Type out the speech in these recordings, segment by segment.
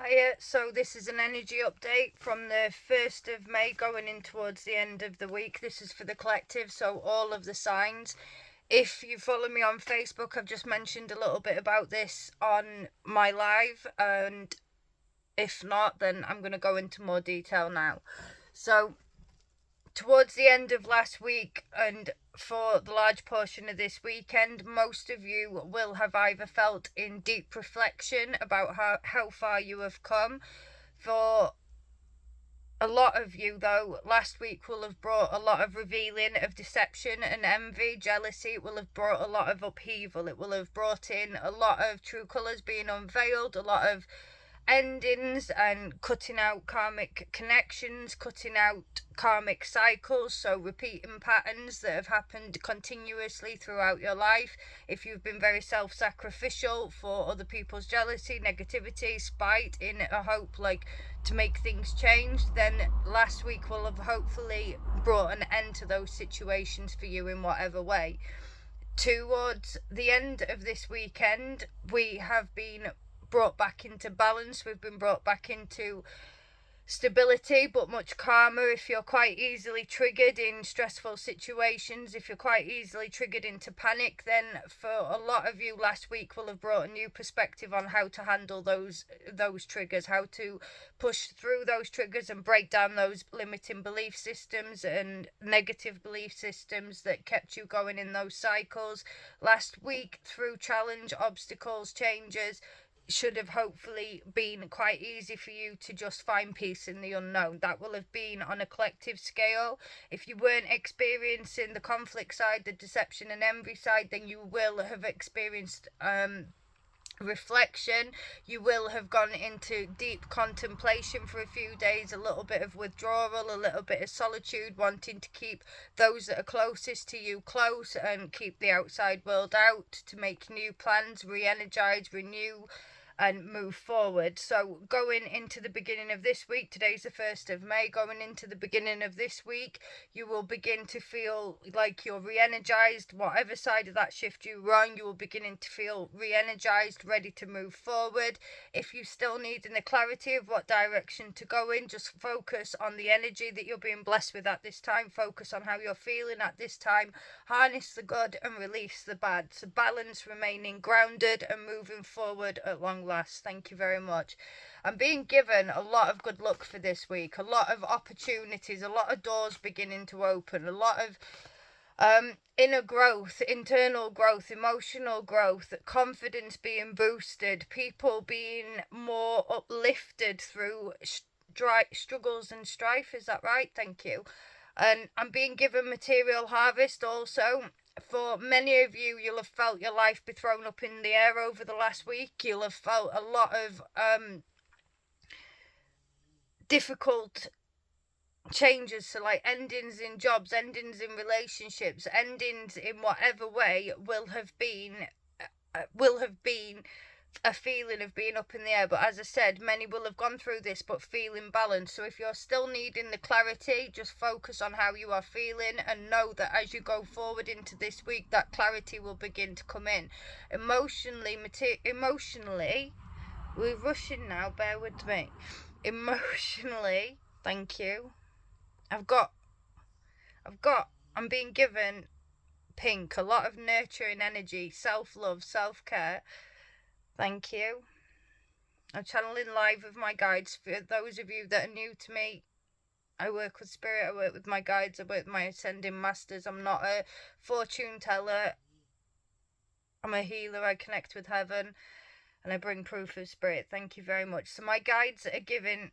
Hiya, so this is an energy update from the 1st of May going in towards the end of the week. This is for the collective, so all of the signs. If you follow me on Facebook, I've just mentioned a little bit about this on my live, and if not, then I'm going to go into more detail now. So, towards the end of last week and for the large portion of this weekend, most of you will have either felt in deep reflection about how far you have come. For a lot of you, though, last week will have brought a lot of revealing of deception and envy, jealousy. It will have brought a lot of upheaval. It will have brought in a lot of true colours being unveiled, a lot of endings and cutting out karmic connections, cutting out karmic cycles, so repeating patterns that have happened continuously throughout your life. If you've been very self-sacrificial for other people's jealousy, negativity, spite in a hope to make things change, then last week will have hopefully brought an end to those situations for you in whatever way. Towards the end of this weekend, we have been brought back into balance. We've been brought back into stability, but much calmer. If you're quite easily triggered in stressful situations, if you're quite easily triggered into panic, then for a lot of you, last week will have brought a new perspective on how to handle those triggers, how to push through those triggers and break down those limiting belief systems and negative belief systems that kept you going in those cycles. Last week, through challenge, obstacles, changes, should have hopefully been quite easy for you to just find peace in the unknown. That will have been on a collective scale. If you weren't experiencing the conflict side, the deception and envy side, then you will have experienced reflection. You will have gone into deep contemplation for a few days, a little bit of withdrawal, a little bit of solitude, wanting to keep those that are closest to you close and keep the outside world out, to make new plans, re-energize, renew and move forward. So going into the beginning of this week, today's the 1st of May, going into the beginning of this week, you will begin to feel like you're re-energized. Whatever side of that shift you're on, you will begin to feel re-energized, ready to move forward. If you still need the clarity of what direction to go in, just focus on the energy that you're being blessed with at this time. Focus on how you're feeling at this time. Harness the good and release the bad. So balance, remaining grounded and moving forward at long last. Thank you very much. I'm being given a lot of good luck for this week, a lot of opportunities, a lot of doors beginning to open, a lot of inner growth, internal growth, emotional growth, confidence being boosted, people being more uplifted through struggles and strife. Is that right? Thank you. And I'm being given material harvest also. For many of you, you'll have felt your life be thrown up in the air over the last week. You'll have felt a lot of difficult changes, so like endings in jobs, endings in relationships, endings in whatever way will have been a feeling of being up in the air. But as I said, many will have gone through this but feeling balanced. So if you're still needing the clarity, just focus on how you are feeling and know that as you go forward into this week, that clarity will begin to come in. Emotionally, we're rushing now, bear with me. Emotionally, thank you. I'm being given pink, a lot of nurturing energy, self-love, self-care. Thank you. I'm channeling live with my guides. For those of you that are new to me, I work with spirit, I work with my guides, I work with my ascending masters. I'm not a fortune teller. I'm a healer. I connect with heaven and I bring proof of spirit. Thank you very much. So my guides are giving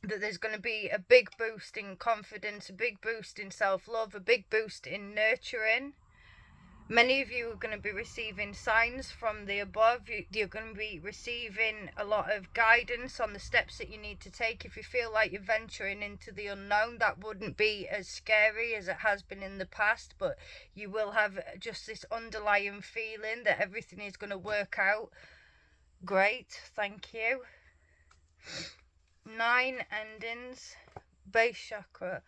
that there's going to be a big boost in confidence, a big boost in self-love, a big boost in nurturing. Many of you are going to be receiving signs from the above. You're going to be receiving a lot of guidance on the steps that you need to take. If you feel like you're venturing into the unknown, that wouldn't be as scary as it has been in the past, but you will have just this underlying feeling that everything is going to work out great. Thank you. 9 endings, base chakra.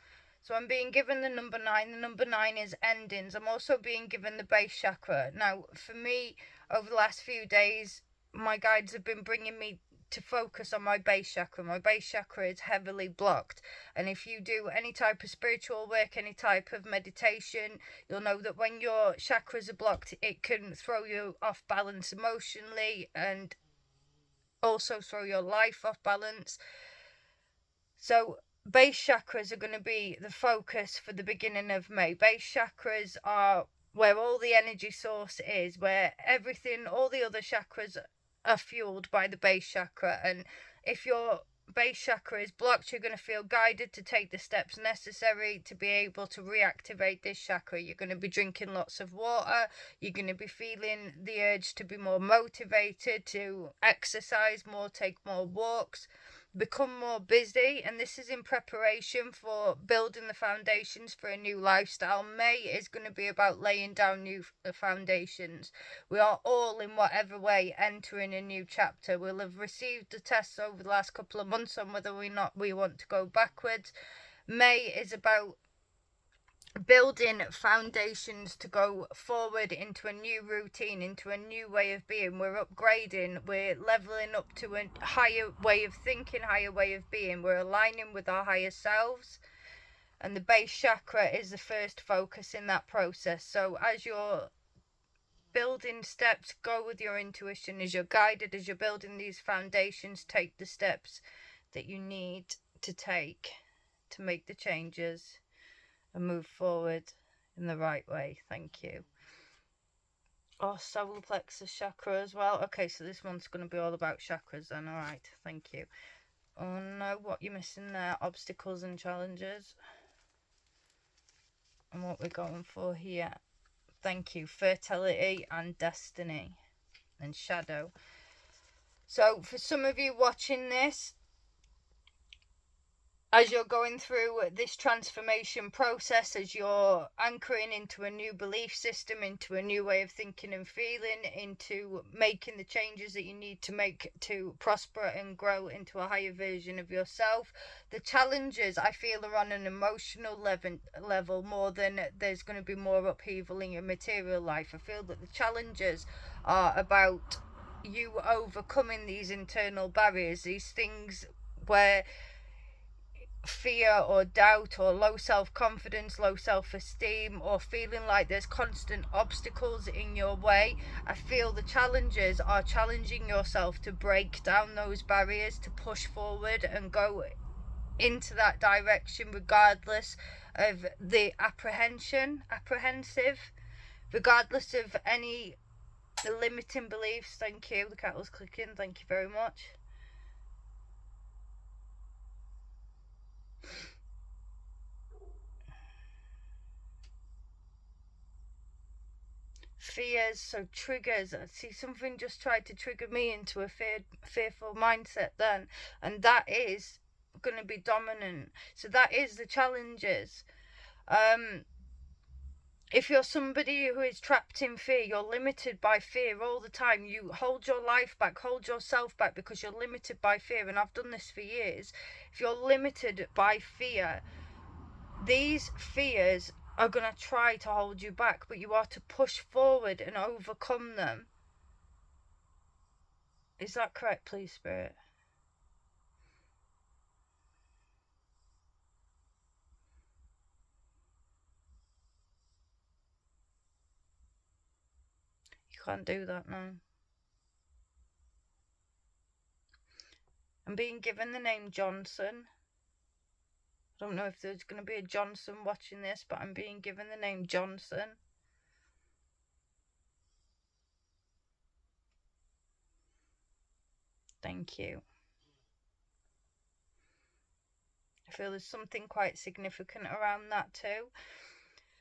So I'm being given the number 9. The number 9 is endings. I'm also being given the base chakra. Now, for me, over the last few days, my guides have been bringing me to focus on my base chakra. My base chakra is heavily blocked, and if you do any type of spiritual work, any type of meditation, you'll know that when your chakras are blocked, it can throw you off balance emotionally and also throw your life off balance. So base chakras are going to be the focus for the beginning of May. Base chakras are where all the energy source is, where everything, all the other chakras are fueled by the base chakra. And if your base chakra is blocked, you're going to feel guided to take the steps necessary to be able to reactivate this chakra. You're going to be drinking lots of water. You're going to be feeling the urge to be more motivated, to exercise more, take more walks, become more busy, and this is in preparation for building the foundations for a new lifestyle. May is going to be about laying down new foundations. We are all, in whatever way, entering a new chapter. We'll have received the tests over the last couple of months on whether or not we want to go backwards. May is about building foundations to go forward into a new routine, into a new way of being. We're upgrading, we're leveling up to a higher way of thinking, higher way of being. We're aligning with our higher selves, and the base chakra is the first focus in that process. So as you're building steps, go with your intuition. As you're guided, as you're building these foundations, take the steps that you need to take to make the changes and move forward in the right way. Thank you. Oh, solar plexus chakra as well. Okay, so this one's going to be all about chakras then. All right, thank you. Oh no, what you're missing there? Obstacles and challenges. And what we're going for here. Thank you. Fertility and destiny and shadow. So for some of you watching this, as you're going through this transformation process, as you're anchoring into a new belief system, into a new way of thinking and feeling, into making the changes that you need to make to prosper and grow into a higher version of yourself, the challenges I feel are on an emotional level more than there's going to be more upheaval in your material life. I feel that the challenges are about you overcoming these internal barriers, these things where fear or doubt or low self-confidence, low self-esteem, or feeling like there's constant obstacles in your way. I feel the challenges are challenging yourself to break down those barriers, to push forward and go into that direction regardless of the apprehensive, regardless of any limiting beliefs. Thank you. The kettle's clicking. Thank you very much. Fears, so triggers. I see something just tried to trigger me into a fearful mindset then, and that is going to be dominant. So that is the challenges. If you're somebody who is trapped in fear, you're limited by fear all the time. You hold your life back, hold yourself back because you're limited by fear. And I've done this for years. If you're limited by fear, these fears are going to try to hold you back, but you are to push forward and overcome them. Is that correct, please, Spirit? You can't do that now. I'm being given the name Johnson. I don't know if there's going to be a Johnson watching this, but I'm being given the name Johnson. Thank you. I feel there's something quite significant around that too.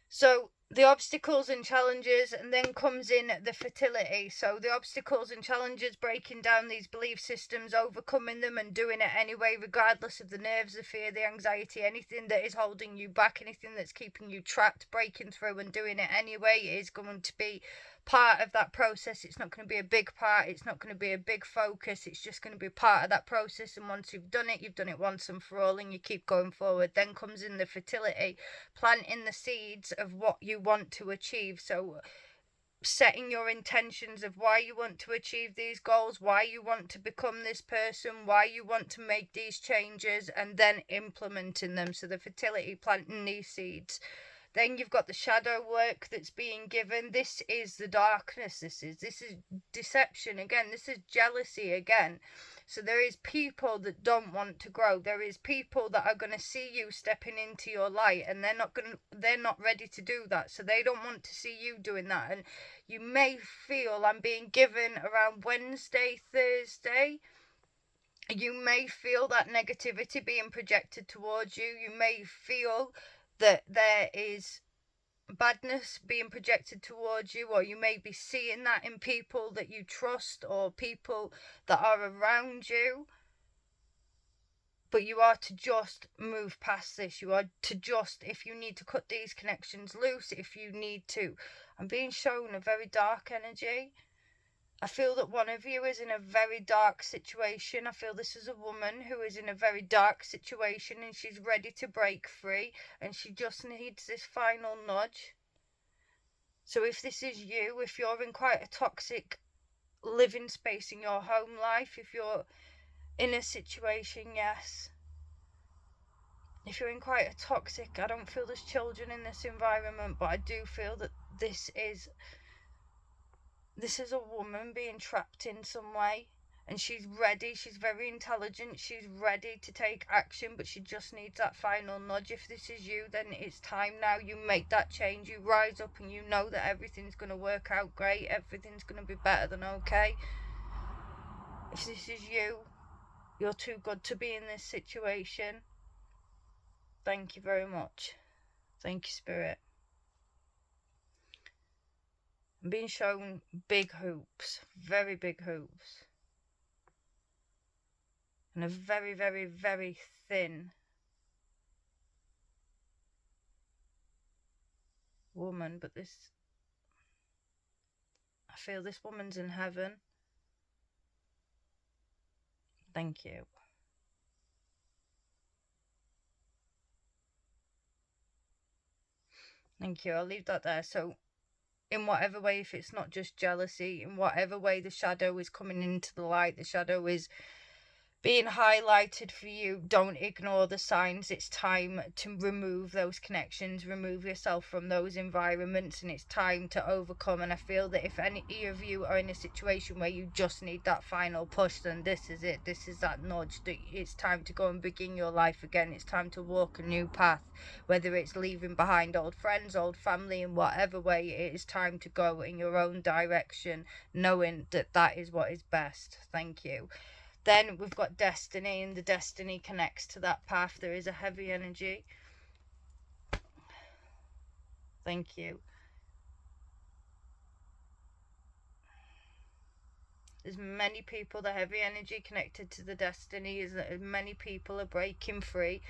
So the obstacles and challenges, and then comes in the fertility. So the obstacles and challenges, breaking down these belief systems, overcoming them and doing it anyway, regardless of the nerves, the fear, the anxiety, anything that is holding you back, anything that's keeping you trapped, breaking through and doing it anyway is going to be part of that process. It's not going to be a big part, it's not going to be a big focus, it's just going to be part of that process. And once you've done it once and for all, and you keep going forward. Then comes in the fertility, planting the seeds of what you want to achieve. So setting your intentions of why you want to achieve these goals, why you want to become this person, why you want to make these changes, and then implementing them. So the fertility, planting these seeds. Then you've got the shadow work that's being given. This is the darkness. This is deception again. This is jealousy again. So there is people that don't want to grow. There is people that are going to see you stepping into your light, and they're not ready to do that. So they don't want to see you doing that. And you may feel, I'm being given around Wednesday, Thursday, you may feel that negativity being projected towards you. You may feel that there is badness being projected towards you, or you may be seeing that in people that you trust or people that are around you. But you are to just move past this. You are to just, if you need to cut these connections loose, if you need to. I'm being shown a very dark energy. I feel that one of you is in a very dark situation. I feel this is a woman who is in a very dark situation and she's ready to break free, and she just needs this final nudge. So if this is you, if you're in quite a toxic living space in your home life, if you're in a situation, yes. If you're in quite a toxic, I don't feel there's children in this environment, but I do feel that this is a woman being trapped in some way, and she's ready. She's very intelligent. She's ready to take action, but she just needs that final nudge. If this is you, then it's time now. You make that change. You rise up and you know that everything's going to work out great. Everything's going to be better than okay. If this is you, you're too good to be in this situation. Thank you very much. Thank you, Spirit. I'm being shown big hoops, very big hoops. And a very, very, very thin woman, but I feel this woman's in heaven. Thank you. Thank you. I'll leave that there. So in whatever way, if it's not just jealousy, in whatever way the shadow is coming into the light, the shadow is being highlighted for you, don't ignore the signs. It's time to remove those connections, remove yourself from those environments, and it's time to overcome. And I feel that if any of you are in a situation where you just need that final push, then this is it. This is that nudge that it's time to go and begin your life again. It's time to walk a new path, whether it's leaving behind old friends, old family, in whatever way. It is time to go in your own direction, knowing that that is what is best. Thank you. Then we've got destiny, and the destiny connects to that path. There is a heavy energy. Thank you. There's many people, the heavy energy connected to the destiny is that many people are breaking free.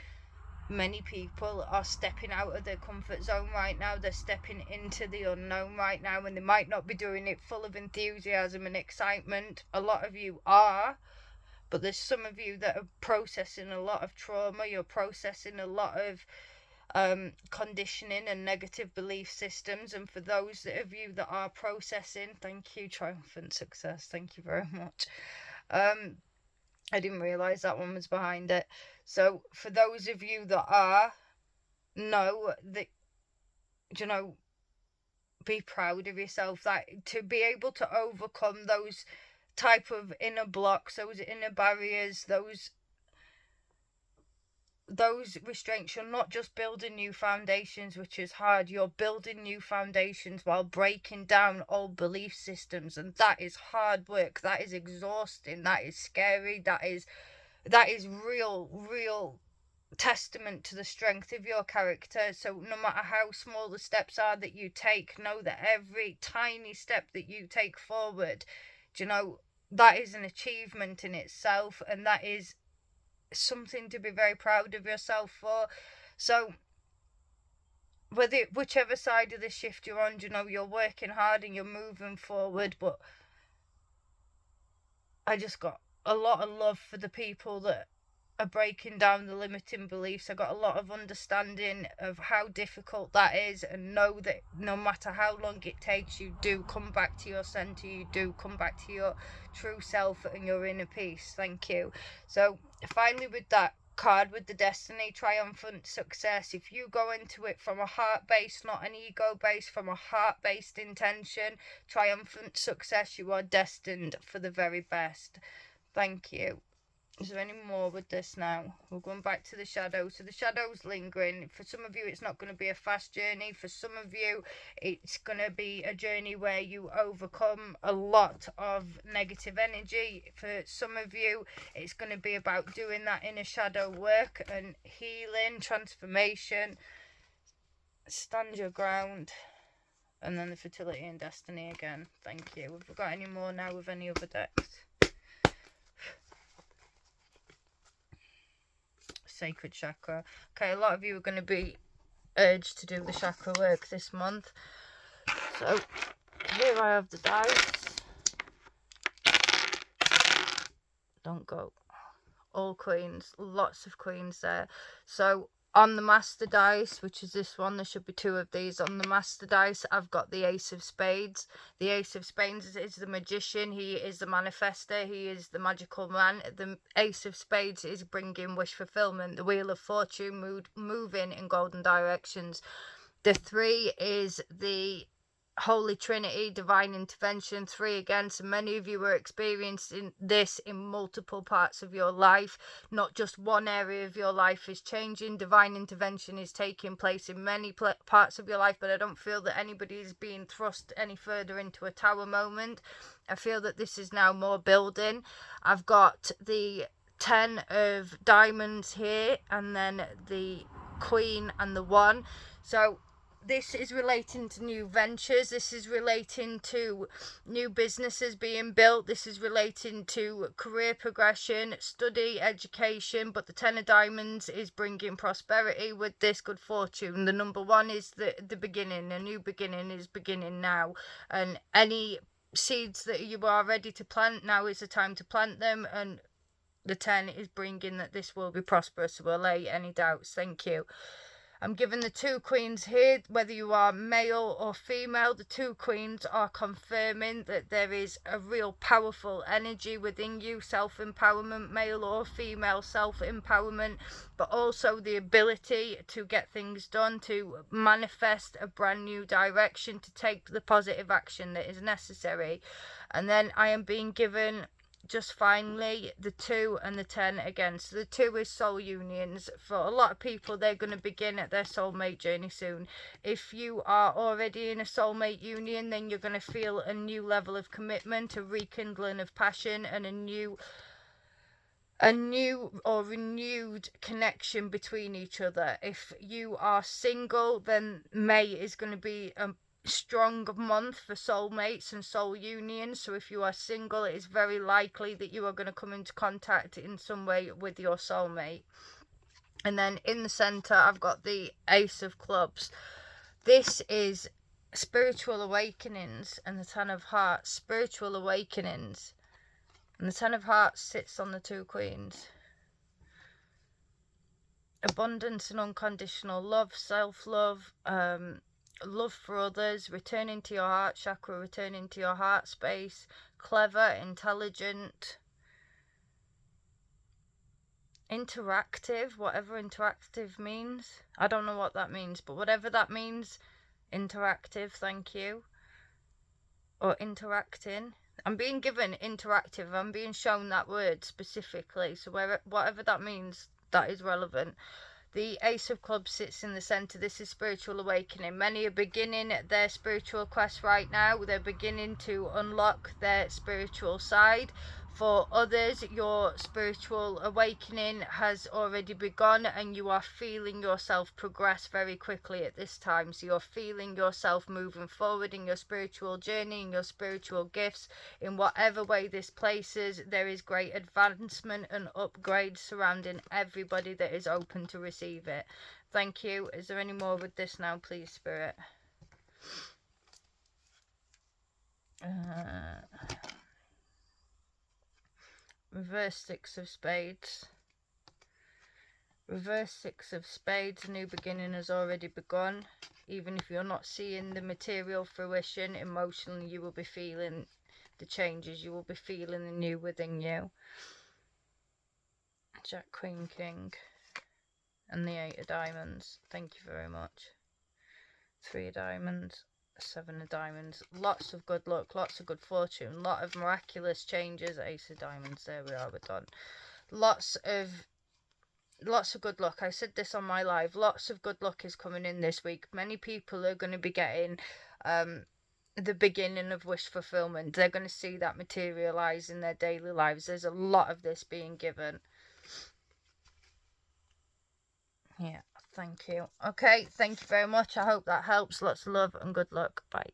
Many people are stepping out of their comfort zone right now. They're stepping into the unknown right now, and they might not be doing it full of enthusiasm and excitement. A lot of you are. But there's some of you that are processing a lot of trauma. You're processing a lot of conditioning and negative belief systems. And for those of you that are processing, thank you, triumphant success. Thank you very much. I didn't realise that one was behind it. So for those of you that are, know that, be proud of yourself. That to be able to overcome those type of inner blocks, those inner barriers, those restraints. You're not just building new foundations, which is hard. You're building new foundations while breaking down old belief systems, and that is hard work. That is exhausting. That is scary. That is real testament to the strength of your character. So no matter how small the steps are that you take, know that every tiny step that you take forward, that is an achievement in itself, and that is something to be very proud of yourself for. So whichever side of the shift you're on, you're working hard and you're moving forward. But I just got a lot of love for the people that are breaking down the limiting beliefs. I got a lot of understanding of how difficult that is, and know that no matter how long it takes, you do come back to your center, you do come back to your true self and your inner peace. Thank you. So finally, with that card, with the destiny, triumphant success, if you go into it from a heart base, not an ego base, from a heart based intention, triumphant success, you are destined for the very best. Thank you. Is there any more with this now? We're going back to the shadows. So the shadows lingering. For some of you, it's not going to be a fast journey. For some of you, it's going to be a journey where you overcome a lot of negative energy. For some of you, it's going to be about doing that inner shadow work and healing, transformation. Stand your ground. And then the fertility and destiny again. Thank you. Have we got any more now with any other decks? Sacred chakra. Okay, a lot of you are going to be urged to do the chakra work this month. So here I have the dice. Don't go. All queens. Lots of queens there. So on the master dice, which is this one, there should be 2 of these. On the master dice, I've got the Ace of Spades. The Ace of Spades is the magician. He is the manifester. He is the magical man. The Ace of Spades is bringing wish fulfillment. The Wheel of Fortune, moving in golden directions. The 3 is the Holy Trinity, divine intervention. 3 again. So many of you are experiencing this in multiple parts of your life. Not just one area of your life is changing. Divine intervention is taking place in many parts of your life, but I don't feel that anybody is being thrust any further into a tower moment. I feel that this is now more building. I've got the 10 of diamonds here, and then the Queen and the 1. So this is relating to new ventures. This is relating to new businesses being built. This is relating to career progression, study, education. But the 10 of diamonds is bringing prosperity with this, good fortune. The number 1 is the beginning. A new beginning is beginning now. And any seeds that you are ready to plant, now is the time to plant them. And the 10 is bringing that this will be prosperous. So allay any doubts. Thank you. I'm given the 2 queens here, whether you are male or female. The 2 queens are confirming that there is a real powerful energy within you, self-empowerment, male or female self-empowerment, but also the ability to get things done, to manifest a brand new direction, to take the positive action that is necessary. And then I am being given, just finally, the 2 and the 10 again. So the 2 is soul unions. For a lot of people, they're going to begin at their soulmate journey soon. If you are already in a soulmate union, then you're going to feel a new level of commitment, a rekindling of passion, and a new or renewed connection between each other. If you are single, then May is going to be a strong month for soulmates and soul unions. So if you are single, it is very likely that you are going to come into contact in some way with your soulmate. And then in the center, I've got the Ace of Clubs. This is spiritual awakenings, and the 10 of Hearts, spiritual awakenings. And the 10 of Hearts sits on the 2 queens. Abundance and unconditional love, self-love, love for others, returning to your heart chakra, returning to your heart space, clever, intelligent, interactive, whatever interactive means. I don't know what that means, but whatever that means, interactive, thank you. Or interacting. I'm being given interactive. I'm being shown that word specifically. So whatever that means, that is relevant. The Ace of Clubs sits in the centre. This is spiritual awakening. Many are beginning their spiritual quest right now. They're beginning to unlock their spiritual side. For others, your spiritual awakening has already begun, and you are feeling yourself progress very quickly at this time. So you're feeling yourself moving forward in your spiritual journey, in your spiritual gifts. In whatever way this places, there is great advancement and upgrade surrounding everybody that is open to receive it. Thank you. Is there any more with this now, please, Spirit? Reverse 6 of Spades. Reverse 6 of spades, a new beginning has already begun. Even if you're not seeing the material fruition, emotionally you will be feeling the changes, you will be feeling the new within you. Jack, Queen, King, and the 8 of diamonds. Thank you very much. 3 of diamonds, 7 of diamonds. Lots of good luck, lots of good fortune, lot of miraculous changes. Ace of diamonds, there we are, we're done. Lots of good luck. I said this on my live. Lots of good luck is coming in this week. Many people are going to be getting the beginning of wish fulfillment. They're going to see that materialize in their daily lives. There's a lot of this being given. Yeah, thank you. Okay, thank you very much. I hope that helps. Lots of love and good luck. Bye.